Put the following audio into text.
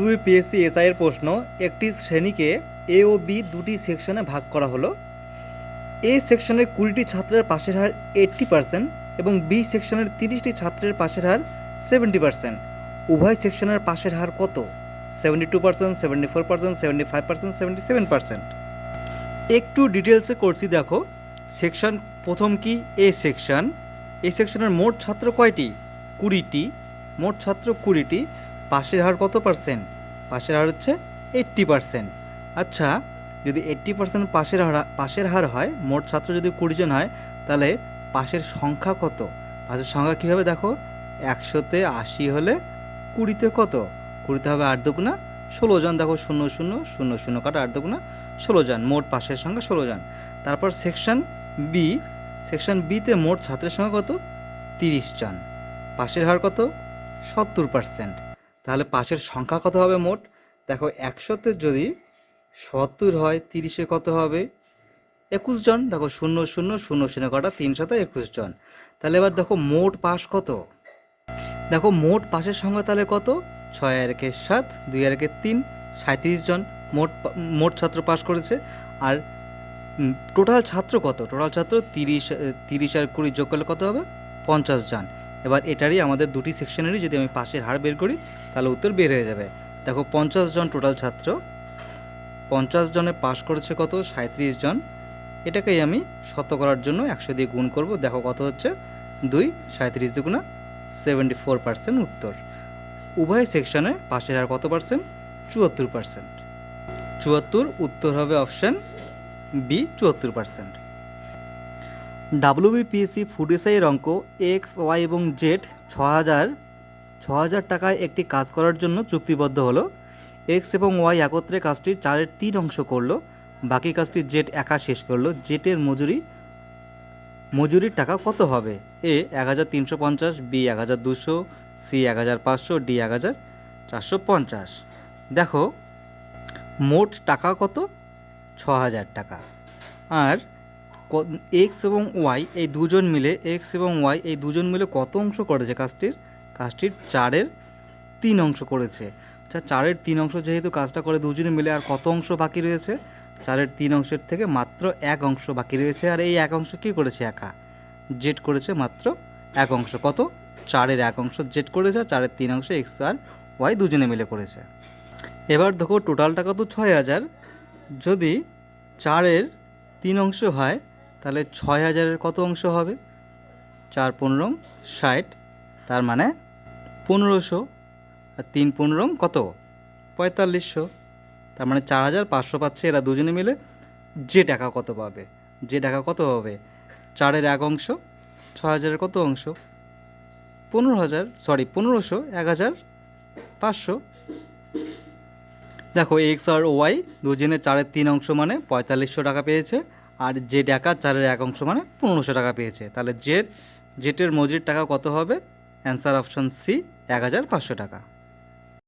WBPSC SI এর প্রশ্ন। একটি শ্রেণীকে এ ও বি দুটি সেকশনে ভাগ করা হলো। এ সেকশনের 20টি ছাত্রের পাশের হার 80% এবং বি সেকশনের 30টি ছাত্রের পাশের হার 70%। উভয় সেকশনের পাশের হার কত? 72%, 74%, 75%, 77%। একটু ডিটেলসে করছি, দেখো। সেকশন প্রথম কি? এ সেকশন। এ সেকশনের মোট ছাত্র কয়টি? 20টি। মোট ছাত্র 20টি। পাশের হার কত পার্সেন্ট? পাশের হার হচ্ছে 80%। আচ্ছা, যদি 80% পাশের হার হয়, মোট ছাত্র যদি 20 জন হয়, তাহলে পাশের সংখ্যা কত? পাশের সংখ্যা কীভাবে দেখো? 100-তে 80 হলে 20-তে কত? 20-তে হবে 8 দুগুণা 16 জন। দেখো 0 0 0 0 কাটা 8 দুগুণা 16 জন। মোট পাশের সংখ্যা 16 জন। তারপর সেকশন বি। সেকশন বিতে মোট ছাত্রের সংখ্যা কত? 30 জন। পাশের হার কত? 70%। তাহলে পাশের সংখ্যা কত হবে মোট? দেখো 100-তে যদি 70 হয়, 30-এ কত হবে? 21 জন। দেখো 0 0 0 0 কাটা 3 7 21 জন। তাহলে এবার দেখো মোট পাশ কত? দেখো মোট পাশের সংখ্যা তাহলে কত? 6 আর 1 7, 2 আর 1 3, 37 জন মোট ছাত্র পাশ করেছে। আর টোটাল ছাত্র কত? টোটাল ছাত্র 30 আর 20 যোগ করলে কত হবে? 50 জন। এবার এটারই আমাদের দুটি সেকশনেরই যদি আমি পাশের হার বের করি, তাহলে উত্তর বের হয়ে যাবে। দেখো 50 জন টোটাল ছাত্র, 50 জনে পাশ করেছে কত? 37 জন। এটাকেই আমি শতকরার জন্য 100 দিয়ে গুণ করব। দেখো কত হচ্ছে? 2, 37 দুগুণা 74% উত্তর। উভয় সেকশনে পাশের হার কত পার্সেন্ট? 74%। 74 উত্তর হবে অপশান বি, 74%। ডাব্লিউবিপিএসসি ফুড এসআইয়ের অঙ্ক এক্স, ওয়াই এবং জেড 6,000 টাকায় একটি কাজ করার জন্য চুক্তিবদ্ধ হলো। এক্স এবং ওয়াই একত্রে কাজটির 4-এর 3 অংশ করলো, বাকি কাজটি জেড একা শেষ করলো। জেটের মজুরির টাকা কত হবে? এ 1350, বি 1200, সি 1500, ডি 1450। দেখো মোট টাকা কত? 6,000 টাকা। আর এক্স এবং ওয়াই এই দুজন মিলে কত অংশ করেছে কাজটির? 4-এর 3 অংশ করেছে। আচ্ছা, 4-এর 3 অংশ যেহেতু কাজটা করে দুজনে মিলে, আর কত অংশ বাকি রয়েছে? 4-এর 3 অংশের থেকে মাত্র 1 অংশ বাকি রয়েছে। আর এই 1 অংশ কী করেছে? একা জেড করেছে মাত্র 1 অংশ। কত? 4-এর 1 অংশ জেড করেছে, 4-এর 3 অংশ এক্স আর ওয়াই দুজনে মিলে করেছে। এবার দেখো টোটাল টাকা তো 6,000। যদি 4-এর 3 অংশ হয়, তাহলে 6,000-এর কত অংশ হবে? 4 15 60, তার মানে 1500। আর 3 15 কত? 4500। তার মানে 4,500 পাচ্ছে এরা দুজনে মিলে। যে টাকা কত পাবে? যে টাকা কত হবে? 4-এর 1 অংশ 6,000-এর কত অংশ? 1500, 1,500। দেখো এক্স আর ওয়াই দুজনে 4-এর 3 অংশ মানে 4500 টাকা পেয়েছে, আর জেড একা 4-এর 1 অংশ মানে 1500 টাকা পেয়েছে। তাহলে জেটের মজুরির টাকা কত হবে? অ্যান্সার অপশন সি, 1,500 টাকা।